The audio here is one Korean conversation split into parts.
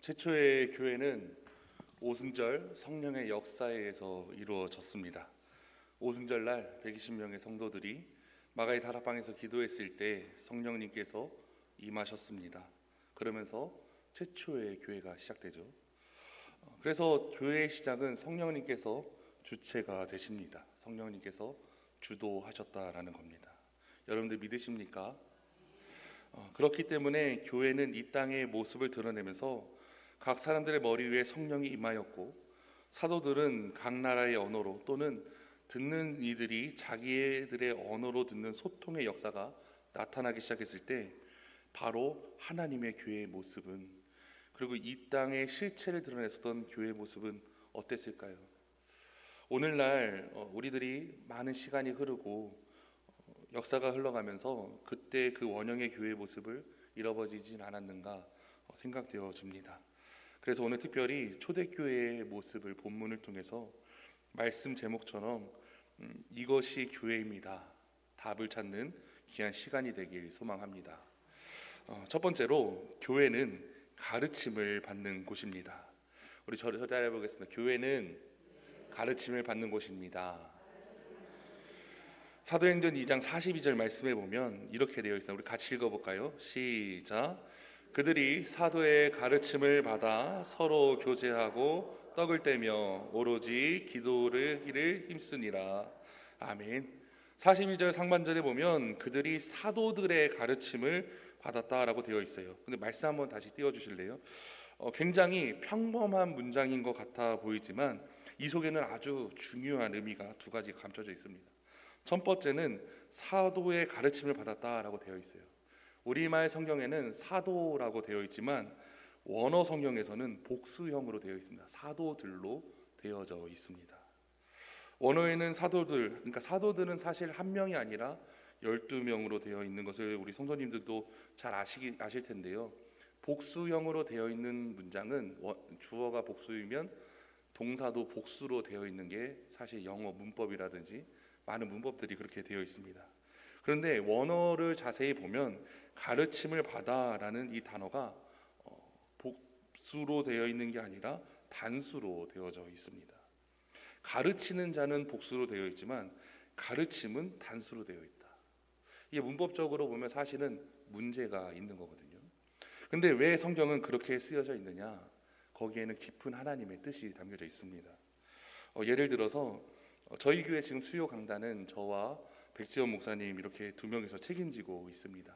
최초의 교회는 오순절 성령의 역사에 의해서 이루어졌습니다. 오순절 날 120명의 성도들이 마가의 다락방에서 기도했을 때 성령님께서 임하셨습니다. 그러면서 최초의 교회가 시작되죠. 그래서 교회의 시작은 성령님께서 주체가 되십니다. 성령님께서 주도하셨다라는 겁니다. 여러분들 믿으십니까? 그렇기 때문에 교회는 이 땅의 모습을 드러내면서 각 사람들의 머리 위에 성령이 임하였고, 사도들은 각 나라의 언어로 또는 듣는 이들이 자기들의 언어로 듣는 소통의 역사가 나타나기 시작했을 때 바로 하나님의 교회의 모습은, 그리고 이 땅의 실체를 드러냈었던 교회의 모습은 어땠을까요? 오늘날 우리들이 많은 시간이 흐르고 역사가 흘러가면서 그때 그 원형의 교회의 모습을 잃어버리진 않았는가 생각되어집니다. 그래서 오늘 특별히 초대교회의 모습을 본문을 통해서 말씀 제목처럼 이것이 교회입니다, 답을 찾는 귀한 시간이 되길 소망합니다. 첫 번째로, 교회는 가르침을 받는 곳입니다. 우리 저를 따라해 보겠습니다. 교회는 가르침을 받는 곳입니다. 사도행전 2장 42절 말씀에 보면 이렇게 되어 있어요. 우리 같이 읽어볼까요? 시작. 그들이 사도의 가르침을 받아 서로 교제하고 떡을 떼며 오로지 기도를 힘쓰니라. 아멘. 42절 상반절에 보면 그들이 사도들의 가르침을 받았다라고 되어 있어요. 근데 말씀 한번 다시 띄워주실래요? 굉장히 평범한 문장인 것 같아 보이지만 이 속에는 아주 중요한 의미가 두 가지 감춰져 있습니다. 첫 번째는 사도의 가르침을 받았다라고 되어 있어요. 우리말 성경에는 사도라고 되어 있지만 원어 성경에서는 복수형으로 되어 있습니다. 사도들로 되어져 있습니다. 원어에는 사도들, 그러니까 사도들은 사실 한 명이 아니라 12명으로 되어 있는 것을 우리 성도님들도 잘 아실 텐데요. 복수형으로 되어 있는 문장은 주어가 복수이면 동사도 복수로 되어 있는 게 사실 영어 문법이라든지 많은 문법들이 그렇게 되어 있습니다. 그런데 원어를 자세히 보면 가르침을 받아라는 이 단어가 복수로 되어 있는 게 아니라 단수로 되어져 있습니다. 가르치는 자는 복수로 되어 있지만 가르침은 단수로 되어 있다. 이게 문법적으로 보면 사실은 문제가 있는 거거든요. 근데 왜 성경은 그렇게 쓰여져 있느냐? 거기에는 깊은 하나님의 뜻이 담겨져 있습니다. 예를 들어서 저희 교회 지금 수요 강단은 저와 백지원 목사님 이렇게 두 명이서 책임지고 있습니다.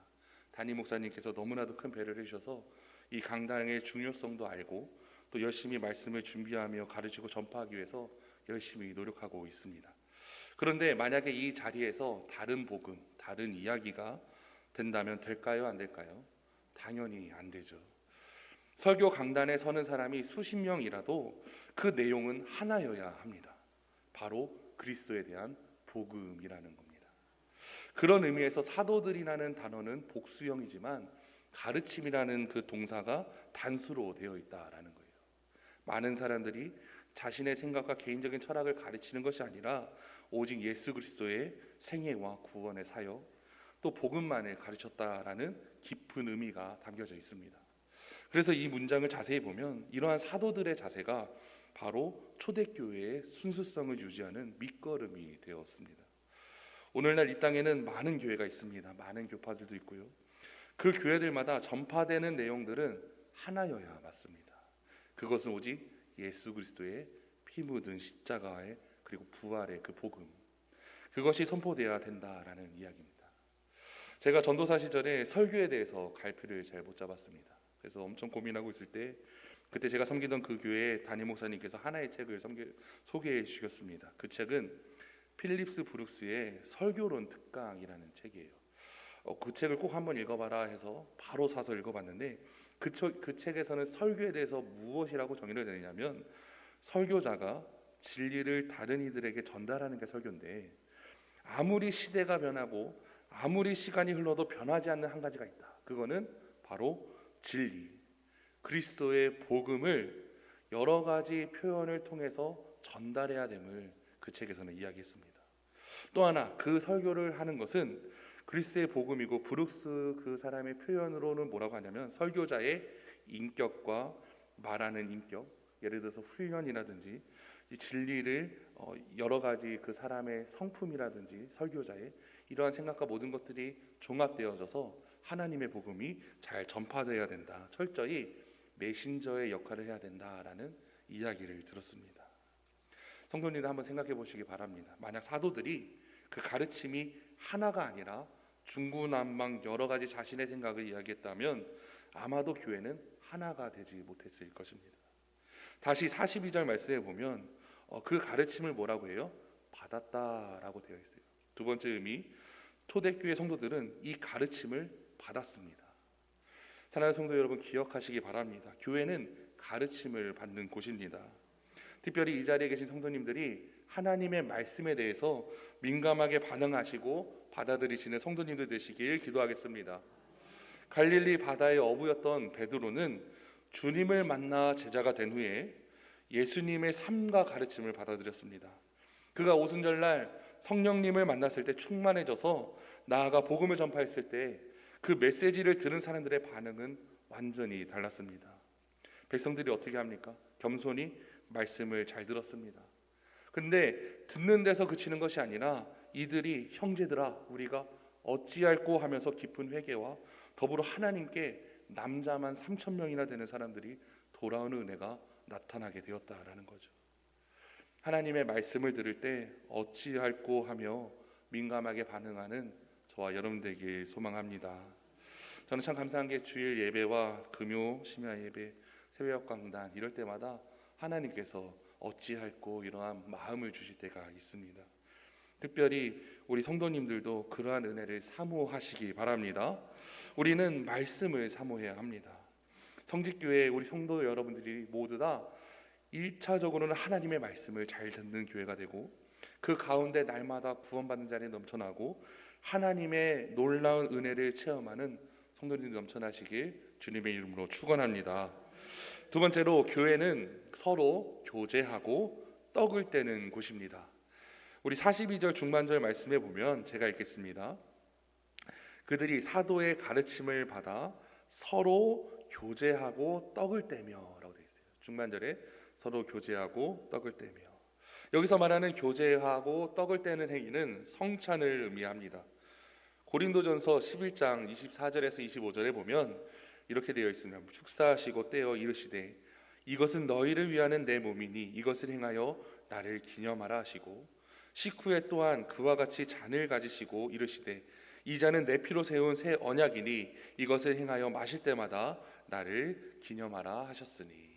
담임 목사님께서 너무나도 큰 배려를 해주셔서 이 강단의 중요성도 알고 또 열심히 말씀을 준비하며 가르치고 전파하기 위해서 열심히 노력하고 있습니다. 그런데 만약에 이 자리에서 다른 복음, 다른 이야기가 된다면 될까요? 안 될까요? 당연히 안 되죠. 설교 강단에 서는 사람이 수십 명이라도 그 내용은 하나여야 합니다. 바로 그리스도에 대한 복음이라는 겁니다. 그런 의미에서 사도들이라는 단어는 복수형이지만 가르침이라는 그 동사가 단수로 되어 있다라는 거예요. 많은 사람들이 자신의 생각과 개인적인 철학을 가르치는 것이 아니라 오직 예수 그리스도의 생애와 구원의 사역, 또 복음만을 가르쳤다라는 깊은 의미가 담겨져 있습니다. 그래서 이 문장을 자세히 보면 이러한 사도들의 자세가 바로 초대교회의 순수성을 유지하는 밑거름이 되었습니다. 오늘날 이 땅에는 많은 교회가 있습니다. 많은 교파들도 있고요. 그 교회들마다 전파되는 내용들은 하나여야 맞습니다. 그것은 오직 예수 그리스도의 피 묻은 십자가의 그리고 부활의 그 복음, 그것이 선포되어야 된다라는 이야기입니다. 제가 전도사 시절에 설교에 대해서 갈피를 잘 못 잡았습니다. 그래서 엄청 고민하고 있을 때 그때 제가 섬기던 그 교회 담임 목사님께서 하나의 책을 소개해 주셨습니다. 그 책은 필립스 브룩스의 설교론 특강이라는 책이에요. 그 책을 꼭 한번 읽어봐라 해서 바로 사서 읽어봤는데 그 책에서는 설교에 대해서 무엇이라고 정의를 내냐면 설교자가 진리를 다른 이들에게 전달하는 게 설교인데 아무리 시대가 변하고 아무리 시간이 흘러도 변하지 않는 한 가지가 있다. 그거는 바로 진리, 그리스도의 복음을 여러 가지 표현을 통해서 전달해야 됨을 그 책에서는 이야기했습니다. 또 하나 그 설교를 하는 것은 그리스도의 복음이고 브룩스 그 사람의 표현으로는 뭐라고 하냐면 설교자의 인격과 말하는 인격, 예를 들어서 훈련이라든지 이 진리를 여러 가지 그 사람의 성품이라든지 설교자의 이러한 생각과 모든 것들이 종합되어져서 하나님의 복음이 잘 전파되어야 된다. 철저히 메신저의 역할을 해야 된다라는 이야기를 들었습니다. 성도님들 한번 생각해 보시기 바랍니다. 만약 사도들이 그 가르침이 하나가 아니라 중구난방 여러 가지 자신의 생각을 이야기했다면 아마도 교회는 하나가 되지 못했을 것입니다. 다시 42절 말씀에 보면 그 가르침을 뭐라고 해요? 받았다라고 되어 있어요. 두 번째 의미, 초대교회 성도들은 이 가르침을 받았습니다. 사랑하는 성도 여러분, 기억하시기 바랍니다. 교회는 가르침을 받는 곳입니다. 특별히 이 자리에 계신 성도님들이 하나님의 말씀에 대해서 민감하게 반응하시고 받아들이시는 성도님들 되시길 기도하겠습니다. 갈릴리 바다의 어부였던 베드로는 주님을 만나 제자가 된 후에 예수님의 삶과 가르침을 받아들였습니다. 그가 오순절날 성령님을 만났을 때 충만해져서 나아가 복음을 전파했을 때 그 메시지를 들은 사람들의 반응은 완전히 달랐습니다. 백성들이 어떻게 합니까? 겸손히 말씀을 잘 들었습니다. 근데 듣는 데서 그치는 것이 아니라 이들이 형제들아 우리가 어찌할꼬 하면서 깊은 회개와 더불어 하나님께 남자만 3,000명이나 되는 사람들이 돌아오는 은혜가 나타나게 되었다라는 거죠. 하나님의 말씀을 들을 때 어찌할꼬 하며 민감하게 반응하는 저와 여러분 되길 소망합니다. 저는 참 감사한 게 주일 예배와 금요 심야 예배, 새벽 강단 이럴 때마다 하나님께서 어찌할꼬 이러한 마음을 주실 때가 있습니다. 특별히 우리 성도님들도 그러한 은혜를 사모하시기 바랍니다. 우리는 말씀을 사모해야 합니다. 성직교회 우리 성도 여러분들이 모두 다 1차적으로는 하나님의 말씀을 잘 듣는 교회가 되고 그 가운데 날마다 구원받는 자리에 넘쳐나고 하나님의 놀라운 은혜를 체험하는 성도님들 넘쳐나시길 주님의 이름으로 축원합니다. 두 번째로 교회는 서로 교제하고 떡을 떼는 곳입니다. 우리 42절 중반절 말씀에 보면 제가 읽겠습니다. 그들이 사도의 가르침을 받아 서로 교제하고 떡을 떼며 라고 되어 있어요. 중반절에 서로 교제하고 떡을 떼며. 여기서 말하는 교제하고 떡을 떼는 행위는 성찬을 의미합니다. 고린도전서 11장 24절에서 25절에 보면 이렇게 되어 있습니다. 축사하시고 떼어 이르시되 이것은 너희를 위하는 내 몸이니 이것을 행하여 나를 기념하라 하시고 식후에 또한 그와 같이 잔을 가지시고 이르시되 이 잔은 내 피로 세운 새 언약이니 이것을 행하여 마실 때마다 나를 기념하라 하셨으니.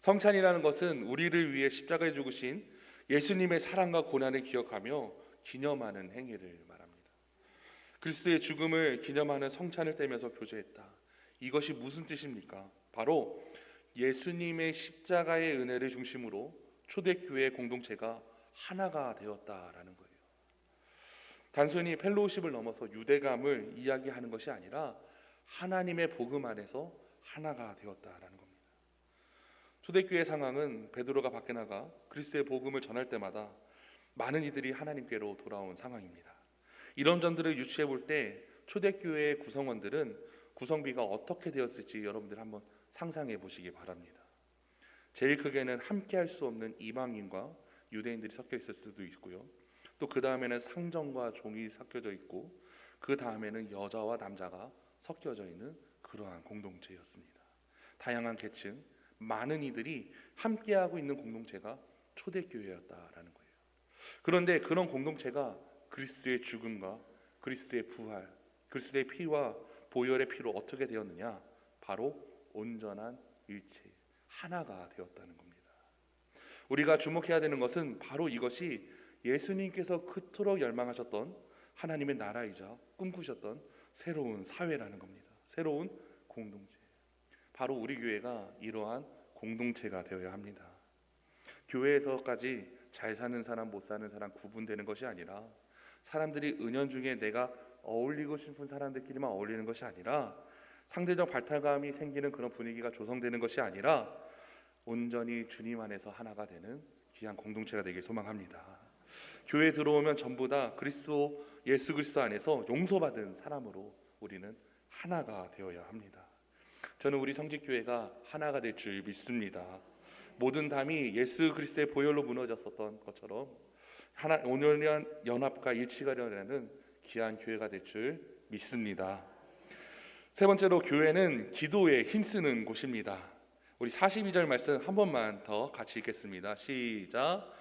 성찬이라는 것은 우리를 위해 십자가에 죽으신 예수님의 사랑과 고난을 기억하며 기념하는 행위를 말합니다. 그리스도의 죽음을 기념하는 성찬을 떼면서 교제했다. 이것이 무슨 뜻입니까? 바로 예수님의 십자가의 은혜를 중심으로 초대교회 공동체가 하나가 되었다라는 거예요. 단순히 펠로우십을 넘어서 유대감을 이야기하는 것이 아니라 하나님의 복음 안에서 하나가 되었다라는 겁니다. 초대교회 상황은 베드로가 밖에 나가 그리스도의 복음을 전할 때마다 많은 이들이 하나님께로 돌아온 상황입니다. 이런 점들을 유추해 볼 때 초대교회의 구성원들은 구성비가 어떻게 되었을지 여러분들 한번 상상해 보시기 바랍니다. 제일 크게는 함께할 수 없는 이방인과 유대인들이 섞여 있을 수도 있고요. 또 그 다음에는 상정과 종이 섞여져 있고 그 다음에는 여자와 남자가 섞여져 있는 그러한 공동체였습니다. 다양한 계층, 많은 이들이 함께하고 있는 공동체가 초대교회였다라는 거예요. 그런데 그런 공동체가 그리스도의 죽음과 그리스도의 부활, 그리스도의 피와 보혈의 피로 어떻게 되었느냐? 바로 온전한 일체, 하나가 되었다는 겁니다. 우리가 주목해야 되는 것은 바로 이것이 예수님께서 그토록 열망하셨던 하나님의 나라이자 꿈꾸셨던 새로운 사회라는 겁니다. 새로운 공동체. 바로 우리 교회가 이러한 공동체가 되어야 합니다. 교회에서까지 잘 사는 사람, 못 사는 사람 구분되는 것이 아니라 사람들이 은연중에 내가 어울리고 싶은 사람들끼리만 어울리는 것이 아니라 상대적 발탈감이 생기는 그런 분위기가 조성되는 것이 아니라 온전히 주님 안에서 하나가 되는 귀한 공동체가 되길 소망합니다. 교회에 들어오면 전부 다 그리스도 예수 그리스도 안에서 용서받은 사람으로 우리는 하나가 되어야 합니다. 저는 우리 성직교회가 하나가 될 줄 믿습니다. 모든 담이 예수 그리스도의 보혈로 무너졌었던 것처럼 하나 온전한 연합과 일치가 되는 귀한 교회가 될 줄 믿습니다. 세 번째로 교회는 기도에 힘쓰는 곳입니다. 우리 42절 말씀 한 번만 더 같이 읽겠습니다. 시작.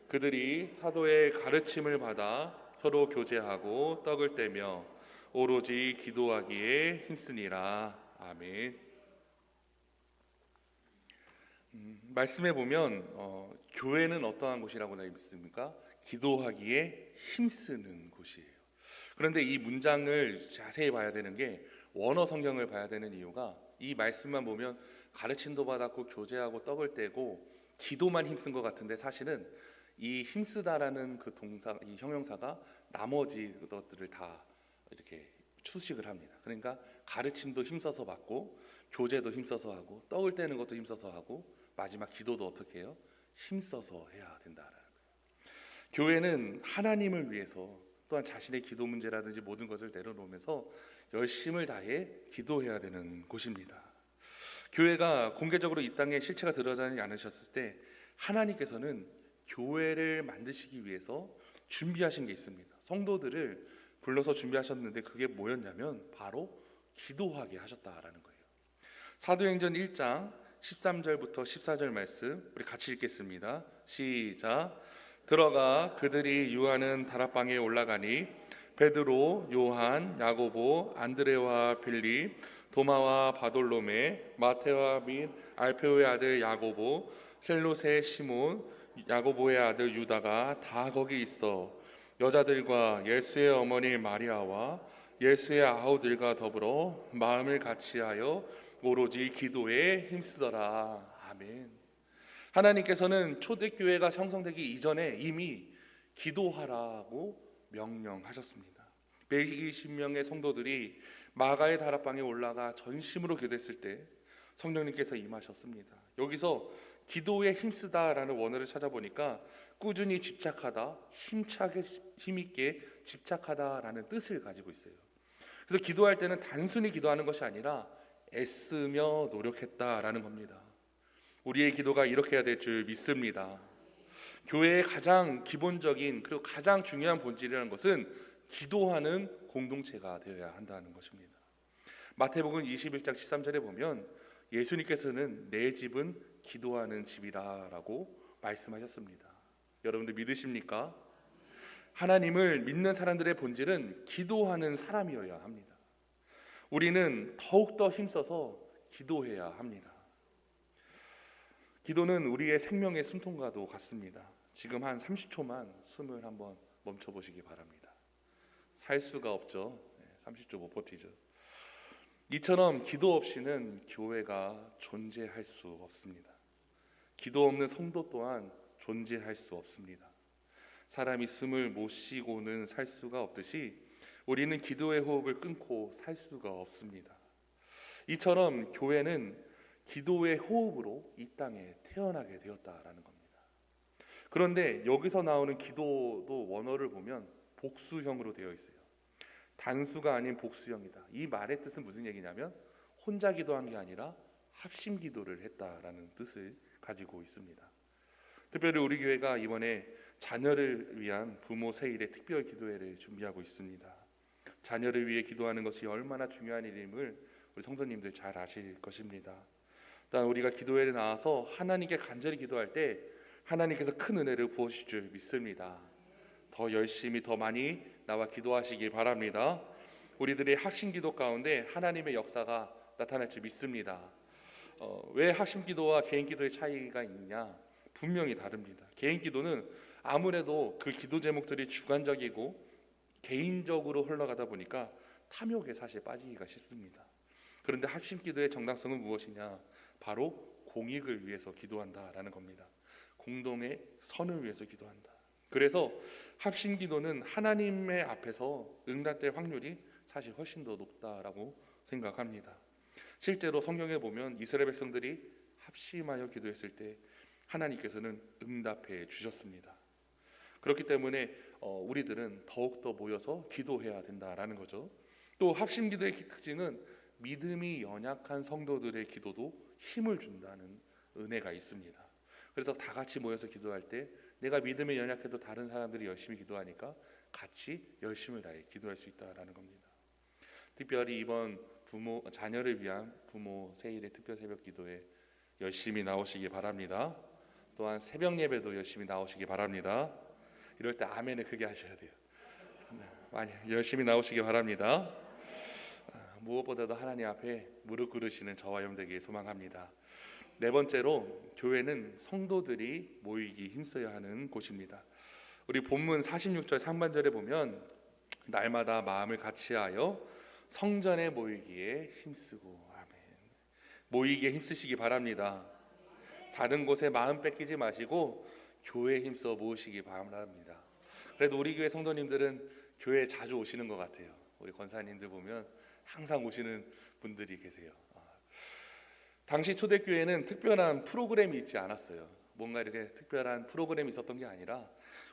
그들이 사도의 가르침을 받아 서로 교제하고 떡을 떼며 오로지 기도하기에 힘쓰니라. 아멘. 말씀해 보면 교회는 어떠한 곳이라고 되어 있습니까? 기도하기에 힘쓰는 곳이에요. 그런데 이 문장을 자세히 봐야 되는 게 원어 성경을 봐야 되는 이유가 이 말씀만 보면 가르침도 받았고 교제하고 떡을 떼고 기도만 힘쓴 것 같은데 사실은 이 힘쓰다라는 그 동사, 이 형용사가 나머지 것들을 다 이렇게 추식을 합니다. 그러니까 가르침도 힘써서 받고 교제도 힘써서 하고 떡을 떼는 것도 힘써서 하고 마지막 기도도 어떻게 해요? 힘써서 해야 된다라는 거예요. 교회는 하나님을 위해서 또한 자신의 기도 문제라든지 모든 것을 내려놓으면서 열심을 다해 기도해야 되는 곳입니다. 교회가 공개적으로 이 땅에 실체가 드러나지 않으셨을 때 하나님께서는 교회를 만드시기 위해서 준비하신 게 있습니다. 성도들을 불러서 준비하셨는데 그게 뭐였냐면 바로 기도하게 하셨다라는 거예요. 사도행전 1장 13절부터 14절 말씀 우리 같이 읽겠습니다. 시작. 들어가 그들이 유하는 다락방에 올라가니 베드로, 요한, 야고보, 안드레와 빌립, 도마와 바돌로메, 마테와 및 알페오의 아들 야고보, 셀롯의 시몬, 야고보의 아들 유다가 다 거기 있어 여자들과 예수의 어머니 마리아와 예수의 아우들과 더불어 마음을 같이하여 오로지 기도에 힘쓰더라. 아멘. 하나님께서는 초대교회가 형성되기 이전에 이미 기도하라고 명령하셨습니다. 120명의 성도들이 마가의 다락방에 올라가 전심으로 기도했을 때 성령님께서 임하셨습니다. 여기서 기도에 힘쓰다라는 원어를 찾아보니까 꾸준히 집착하다, 힘차게 힘있게 집착하다라는 뜻을 가지고 있어요. 그래서 기도할 때는 단순히 기도하는 것이 아니라 애쓰며 노력했다라는 겁니다. 우리의 기도가 이렇게 해야 될 줄 믿습니다. 교회의 가장 기본적인 그리고 가장 중요한 본질이라는 것은 기도하는 공동체가 되어야 한다는 것입니다. 마태복음 21장 13절에 보면 예수님께서는 내 집은 기도하는 집이라라고 말씀하셨습니다. 여러분들 믿으십니까? 하나님을 믿는 사람들의 본질은 기도하는 사람이어야 합니다. 우리는 더욱더 힘써서 기도해야 합니다. 기도는 우리의 생명의 숨통과도 같습니다. 지금 한 30초만 숨을 한번 멈춰보시기 바랍니다. 살 수가 없죠. 30초 못 버티죠. 이처럼 기도 없이는 교회가 존재할 수 없습니다. 기도 없는 성도 또한 존재할 수 없습니다. 사람이 숨을 못 쉬고는 살 수가 없듯이 우리는 기도의 호흡을 끊고 살 수가 없습니다. 이처럼 교회는 기도의 호흡으로 이 땅에 태어나게 되었다라는 겁니다. 그런데 여기서 나오는 기도도 원어를 보면 복수형으로 되어 있어요. 단수가 아닌 복수형이다. 이 말의 뜻은 무슨 얘기냐면 혼자 기도한 게 아니라 합심 기도를 했다라는 뜻을 가지고 있습니다. 특별히 우리 교회가 이번에 자녀를 위한 부모 세일의 특별 기도회를 준비하고 있습니다. 자녀를 위해 기도하는 것이 얼마나 중요한 일임을 우리 성도님들 잘 아실 것입니다. 일단 우리가 기도회에 나와서 하나님께 간절히 기도할 때 하나님께서 큰 은혜를 부어주실 줄 믿습니다. 더 열심히 더 많이 나와 기도하시길 바랍니다. 우리들의 합심기도 가운데 하나님의 역사가 나타날 줄 믿습니다. 왜 합심기도와 개인기도의 차이가 있느냐? 분명히 다릅니다. 개인기도는 아무래도 그 기도 제목들이 주관적이고 개인적으로 흘러가다 보니까 탐욕에 사실 빠지기가 쉽습니다. 그런데 합심기도의 정당성은 무엇이냐? 바로 공익을 위해서 기도한다라는 겁니다. 공동의 선을 위해서 기도한다. 그래서 합심기도는 하나님의 앞에서 응답될 확률이 사실 훨씬 더 높다라고 생각합니다. 실제로 성경에 보면 이스라엘 백성들이 합심하여 기도했을 때 하나님께서는 응답해 주셨습니다. 그렇기 때문에 우리들은 더욱더 모여서 기도해야 된다라는 거죠. 또 합심기도의 특징은 믿음이 연약한 성도들의 기도도 힘을 준다는 은혜가 있습니다. 그래서 다 같이 모여서 기도할 때 내가 믿음이 연약해도 다른 사람들이 열심히 기도하니까 같이 열심을 다해 기도할 수 있다라는 겁니다. 특별히 이번 자녀를 위한 부모 세일의 특별 새벽 기도에 열심히 나오시기 바랍니다. 또한 새벽 예배도 열심히 나오시기 바랍니다. 이럴 때 아멘을 크게 하셔야 돼요. 많이 열심히 나오시기 바랍니다. 무엇보다도 하나님 앞에 무릎 꿇으시는 저와 여러분들에게 소망합니다. 네 번째로, 교회는 성도들이 모이기 힘써야 하는 곳입니다. 우리 본문 46절 상반절에 보면 날마다 마음을 같이하여 성전에 모이기에 힘쓰고, 아멘. 모이기에 힘쓰시기 바랍니다. 다른 곳에 마음 뺏기지 마시고 교회에 힘써 모으시기 바랍니다. 그래도 우리 교회 성도님들은 교회에 자주 오시는 것 같아요. 우리 권사님들 보면 항상 오시는 분들이 계세요. 당시 초대교회는 특별한 프로그램이 있지 않았어요. 뭔가 이렇게 특별한 프로그램이 있었던 게 아니라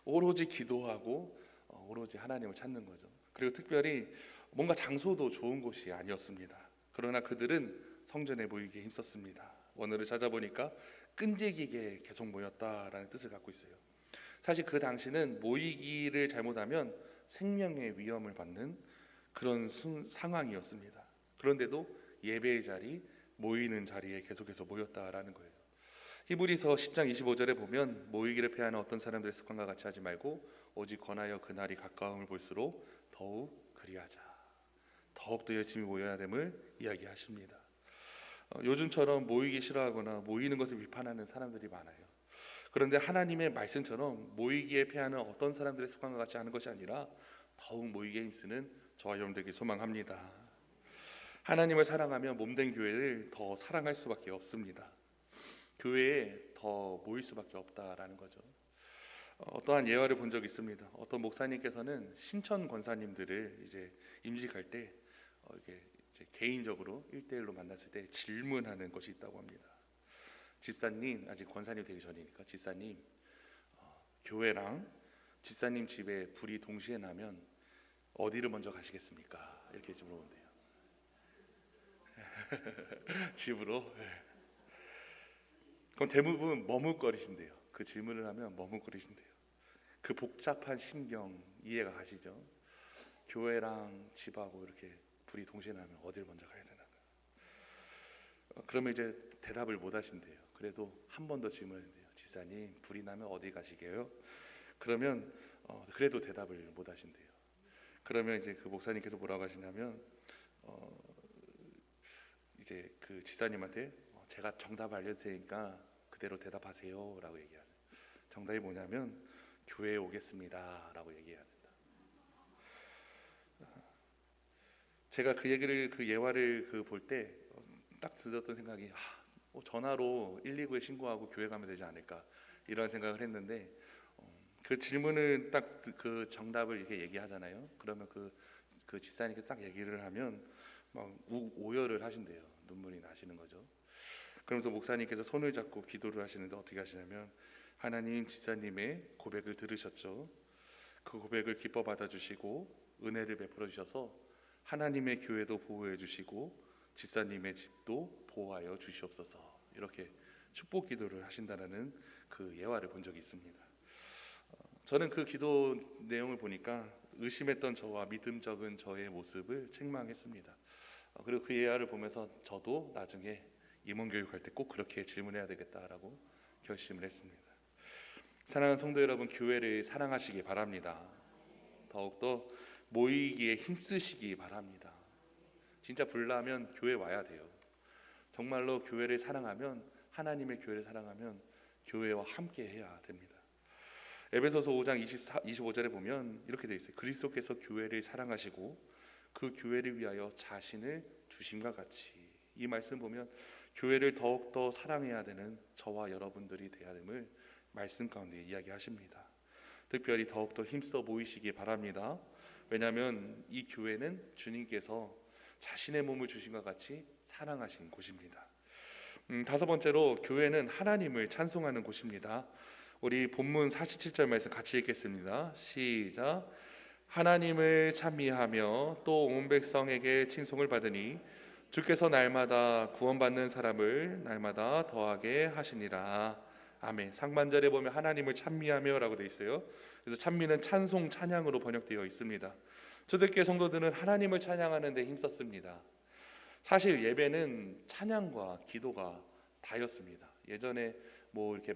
오로지 기도하고 오로지 하나님을 찾는 거죠. 그리고 특별히 뭔가 장소도 좋은 곳이 아니었습니다. 그러나 그들은 성전에 모이기에 힘썼습니다. 원어를 찾아보니까 끈질기게 계속 모였다라는 뜻을 갖고 있어요. 사실 그 당시는 모이기를 잘못하면 생명의 위험을 받는 그런 상황이었습니다. 그런데도 예배의 자리, 모이는 자리에 계속해서 모였다라는 거예요. 히브리서 10장 25절에 보면 모이기를 패하는 어떤 사람들의 습관과 같이 하지 말고 오직 권하여 그날이 가까움을 볼수록 더욱 그리하자. 더욱더 열심히 모여야 됨을 이야기하십니다. 요즘처럼 모이기 싫어하거나 모이는 것을 비판하는 사람들이 많아요. 그런데 하나님의 말씀처럼 모이기에 패하는 어떤 사람들의 습관과 같이 하는 것이 아니라 더욱 모이기에 힘쓰는 저와 여러분들에게 소망합니다. 하나님을 사랑하면 몸된 교회를 더 사랑할 수밖에 없습니다. 교회에 더 모일 수밖에 없다라는 거죠. 어떠한 예화를 본 적이 있습니다. 어떤 목사님께서는 신천 권사님들을 이제 임직할 때 이렇게 이제 개인적으로 1대1로 만났을 때 질문하는 것이 있다고 합니다. 집사님, 아직 권사님 되기 전이니까, 집사님, 교회랑 집사님 집에 불이 동시에 나면 어디를 먼저 가시겠습니까? 이렇게 물어본대요. 집으로. 그럼 대부분 머뭇거리신대요. 그 질문을 하면 머뭇거리신대요. 그 복잡한 심경 이해가 가시죠? 교회랑 집하고 이렇게 불이 동시에 나면 어디를 먼저 가야 되나? 그러면 이제 대답을 못 하신대요. 그래도 한 번 더 질문하신대요. 지사님, 불이 나면 어디 가시게요? 그러면 그래도 대답을 못 하신대요. 그러면 이제 그 목사님께서 뭐라고 하시냐면 이제 그 지사님한테 제가 정답 알려줄 테니까 그대로 대답하세요라고 얘기하는. 정답이 뭐냐면 교회에 오겠습니다라고 얘기해야 된다. 제가 그 얘기를 그 예화를 볼 때 딱 들었던 생각이 전화로 119에 신고하고 교회 가면 되지 않을까 이런 생각을 했는데 그 질문을 딱 그 정답을 이렇게 얘기하잖아요. 그러면 그 집사님께 딱 얘기를 하면 막 오열을 하신대요. 눈물이 나시는 거죠. 그러면서 목사님께서 손을 잡고 기도를 하시는데 어떻게 하시냐면 하나님 집사님의 고백을 들으셨죠. 그 고백을 기뻐 받아주시고 은혜를 베풀어 주셔서 하나님의 교회도 보호해 주시고 집사님의 집도 보호하여 주시옵소서. 이렇게 축복 기도를 하신다는 그 예화를 본 적이 있습니다. 저는 그 기도 내용을 보니까 의심했던 저와 믿음 적은 저의 모습을 책망했습니다. 그리고 그 예화를 보면서 저도 나중에 임원교육할 때 꼭 그렇게 질문해야 되겠다라고 결심을 했습니다. 사랑하는 성도 여러분, 교회를 사랑하시기 바랍니다. 더욱더 모이기에 힘쓰시기 바랍니다. 진짜 불나면 교회 와야 돼요. 정말로 교회를 사랑하면, 하나님의 교회를 사랑하면 교회와 함께 해야 됩니다. 에베소서 5장 25절에 보면 이렇게 되어 있어요. 그리스도께서 교회를 사랑하시고 그 교회를 위하여 자신을 주심과 같이. 이 말씀 보면 교회를 더욱더 사랑해야 되는 저와 여러분들이 되어야 됨을 말씀 가운데 이야기하십니다. 특별히 더욱더 힘써 모이시기 바랍니다. 왜냐하면 이 교회는 주님께서 자신의 몸을 주신과 같이 사랑하신 곳입니다. 다섯 번째로, 교회는 하나님을 찬송하는 곳입니다. 우리 본문 47절 말씀 같이 읽겠습니다. 시작. 하나님을 찬미하며 또 온 백성에게 칭송을 받으니 주께서 날마다 구원받는 사람을 날마다 더하게 하시니라. 아멘. 상반절에 보면 하나님을 찬미하며라고 되어 있어요. 그래서 찬미는 찬송, 찬양으로 번역되어 있습니다. 초대교회 성도들은 하나님을 찬양하는 데 힘썼습니다. 사실 예배는 찬양과 기도가 다였습니다. 예전에 뭐 이렇게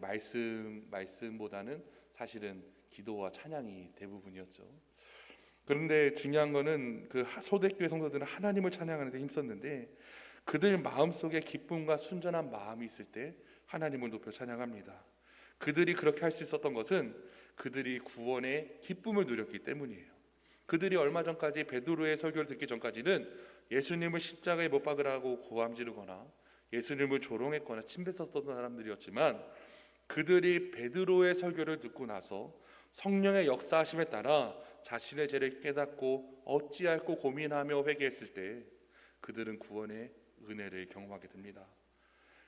말씀보다는 사실은 기도와 찬양이 대부분이었죠. 그런데 중요한 거는 그 초대교회 성도들은 하나님을 찬양하는 데 힘썼는데 그들 마음속에 기쁨과 순전한 마음이 있을 때 하나님을 높여 찬양합니다. 그들이 그렇게 할 수 있었던 것은 그들이 구원의 기쁨을 누렸기 때문이에요. 그들이 얼마 전까지 베드로의 설교를 듣기 전까지는 예수님을 십자가에 못 박으라고 고함 지르거나 예수님을 조롱했거나 침뱉었던 사람들이었지만 그들이 베드로의 설교를 듣고 나서 성령의 역사하심에 따라 자신의 죄를 깨닫고 어찌할꼬 고민하며 회개했을 때 그들은 구원의 은혜를 경험하게 됩니다.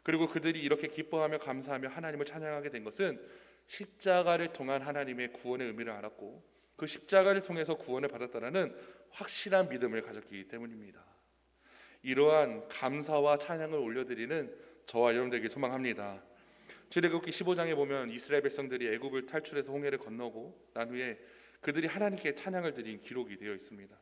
그리고 그들이 이렇게 기뻐하며 감사하며 하나님을 찬양하게 된 것은 십자가를 통한 하나님의 구원의 의미를 알았고 그 십자가를 통해서 구원을 받았다는 확실한 믿음을 가졌기 때문입니다. 이러한 감사와 찬양을 올려드리는 저와 여러분들에게 소망합니다. 출애굽기 15장에 보면 이스라엘 백성들이 애굽을 탈출해서 홍해를 건너고 난 후에 그들이 하나님께 찬양을 드린 기록이 되어 있습니다.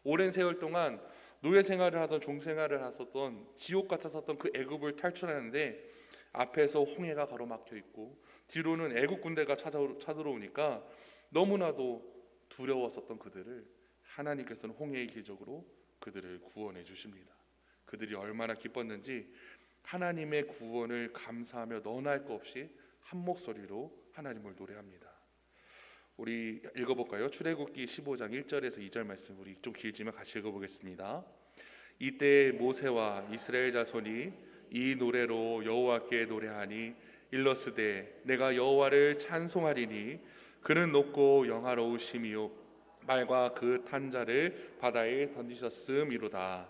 오랜 세월 동안 노예 생활을 하던 종생활을 하셨던 지옥 같았었던 그 애굽을 탈출하는데 앞에서 홍해가 가로막혀 있고 뒤로는 애굽 군대가 쳐들어오니까 너무나도 두려웠었던 그들을 하나님께서는 홍해의 기적으로 그들을 구원해 주십니다. 그들이 얼마나 기뻤는지 하나님의 구원을 감사하며 너나 할 것 없이 한 목소리로 하나님을 노래합니다. 우리 읽어볼까요? 출애굽기 15장 1절에서 2절 말씀 우리 좀 길지만 같이 읽어보겠습니다. 이때 모세와 이스라엘 자손이 이 노래로 여호와께 노래하니 일러스되 내가 여호와를 찬송하리니 그는 높고 영화로우심이요 말과 그 탄 자를 바다에 던지셨음이로다.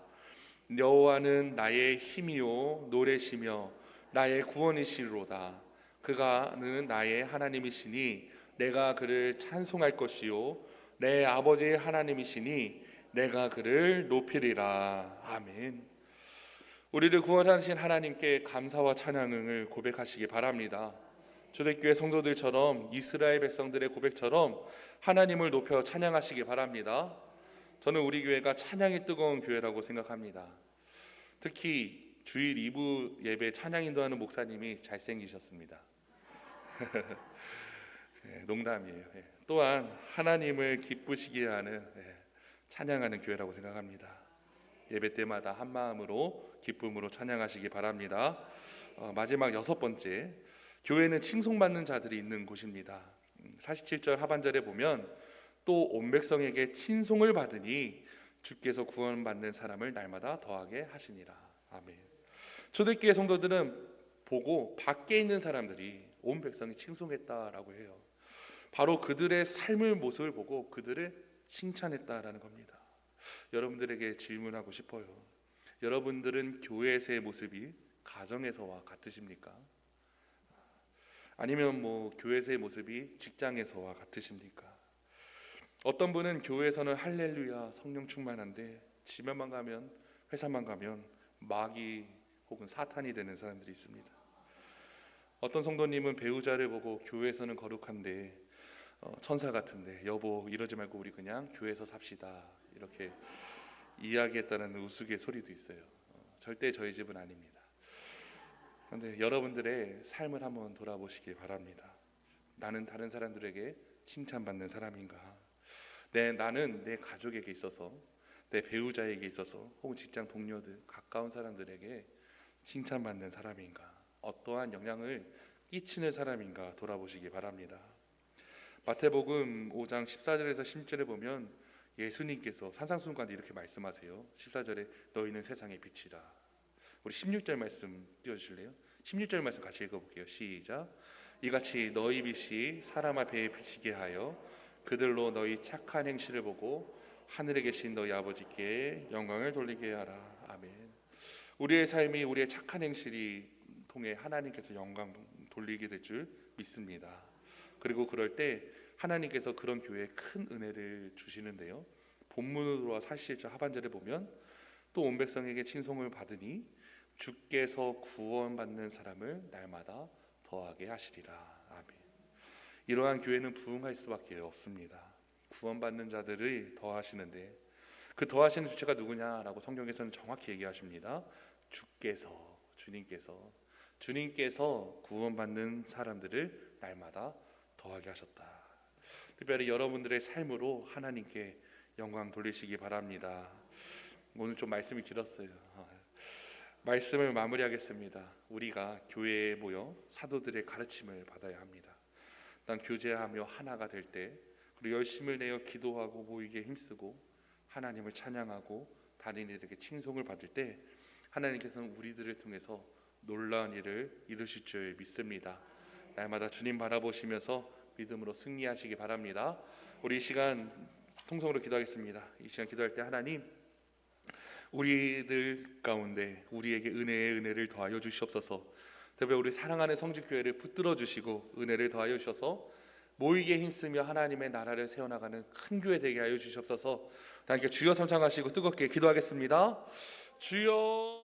여호와는 나의 힘이요 노래시며 나의 구원이시로다. 그가는 나의 하나님이시니 내가 그를 찬송할 것이요 내 아버지의 하나님이시니 내가 그를 높이리라. 아멘. 우리를 구원하신 하나님께 감사와 찬양을 고백하시기 바랍니다. 초대교회 성도들처럼 이스라엘 백성들의 고백처럼 하나님을 높여 찬양하시기 바랍니다. 저는 우리 교회가 찬양이 뜨거운 교회라고 생각합니다. 특히 주일 2부 예배 찬양 인도하는 목사님이 잘생기셨습니다. 농담이에요. 또한 하나님을 기쁘시게 하는 찬양하는 교회라고 생각합니다. 예배 때마다 한 마음으로 기쁨으로 찬양하시기 바랍니다. 마지막 6번째, 교회는 칭송받는 자들이 있는 곳입니다. 47절 하반절에 보면 또 온 백성에게 친송을 받으니 주께서 구원받는 사람을 날마다 더하게 하시니라. 아멘. 초대교회 성도들은 보고 밖에 있는 사람들이 온 백성이 칭송했다라고 해요. 바로 그들의 삶의 모습을 보고 그들을 칭찬했다라는 겁니다. 여러분들에게 질문하고 싶어요. 여러분들은 교회에서의 모습이 가정에서와 같으십니까? 아니면 교회에서의 모습이 직장에서와 같으십니까? 어떤 분은 교회에서는 할렐루야 성령 충만한데 집에만 가면 회사만 가면 마귀 혹은 사탄이 되는 사람들이 있습니다. 어떤 성도님은 배우자를 보고 교회에서는 거룩한데 천사 같은데 여보 이러지 말고 우리 그냥 교회에서 삽시다 이렇게 이야기했다는 우스갯소리도 있어요. 절대 저희 집은 아닙니다. 그런데 여러분들의 삶을 한번 돌아보시기 바랍니다. 나는 다른 사람들에게 칭찬받는 사람인가? 나는 내 가족에게 있어서 내 배우자에게 있어서 혹은 직장 동료들 가까운 사람들에게 칭찬받는 사람인가? 어떠한 영향을 끼치는 사람인가 돌아보시기 바랍니다. 마태복음 5장 14절에서 16절에 보면 예수님께서 산상수훈 이렇게 말씀하세요. 14절에 너희는 세상의 빛이라. 우리 16절 말씀 띄워주실래요? 16절 말씀 같이 읽어볼게요. 시작. 이같이 너희 빛이 사람 앞에 비치게 하여 그들로 너희 착한 행실을 보고 하늘에 계신 너희 아버지께 영광을 돌리게 하라. 아멘. 우리의 삶이 우리의 착한 행실이 통해 하나님께서 영광 돌리게 될 줄 믿습니다. 그리고 그럴 때 하나님께서 그런 교회에 큰 은혜를 주시는데요. 본문으로 47절 하반절에 보면 또 온 백성에게 칭송을 받으니 주께서 구원받는 사람을 날마다 더하게 하시리라. 아멘. 이러한 교회는 부흥할 수밖에 없습니다. 구원받는 자들을 더하시는데 그 더하시는 주체가 누구냐라고 성경에서는 정확히 얘기하십니다. 주님께서 구원받는 사람들을 날마다 더하게 하셨다. 특별히 여러분들의 삶으로 하나님께 영광 돌리시기 바랍니다. 오늘 좀 말씀이 길었어요. 말씀을 마무리하겠습니다. 우리가 교회에 모여 사도들의 가르침을 받아야 합니다. 난 교제하며 하나가 될 때, 그리고 열심을 내어 기도하고 모이게 힘쓰고 하나님을 찬양하고 다른 이들에게 칭송을 받을 때 하나님께서는 우리들을 통해서 놀라운 일을 이루실 줄 믿습니다. 날마다 주님 바라보시면서 믿음으로 승리하시기 바랍니다. 우리 이 시간 통성으로 기도하겠습니다. 이 시간 기도할 때 하나님, 우리들 가운데 우리에게 은혜의 은혜를 더하여 주시옵소서. 특별히 우리 사랑하는 성주교회를 붙들어 주시고 은혜를 더하여 주셔서 모이게 힘쓰며 하나님의 나라를 세워나가는 큰 교회 되게 하여 주시옵소서. 다 함께 주여 삼창하시고 뜨겁게 기도하겠습니다. 주여.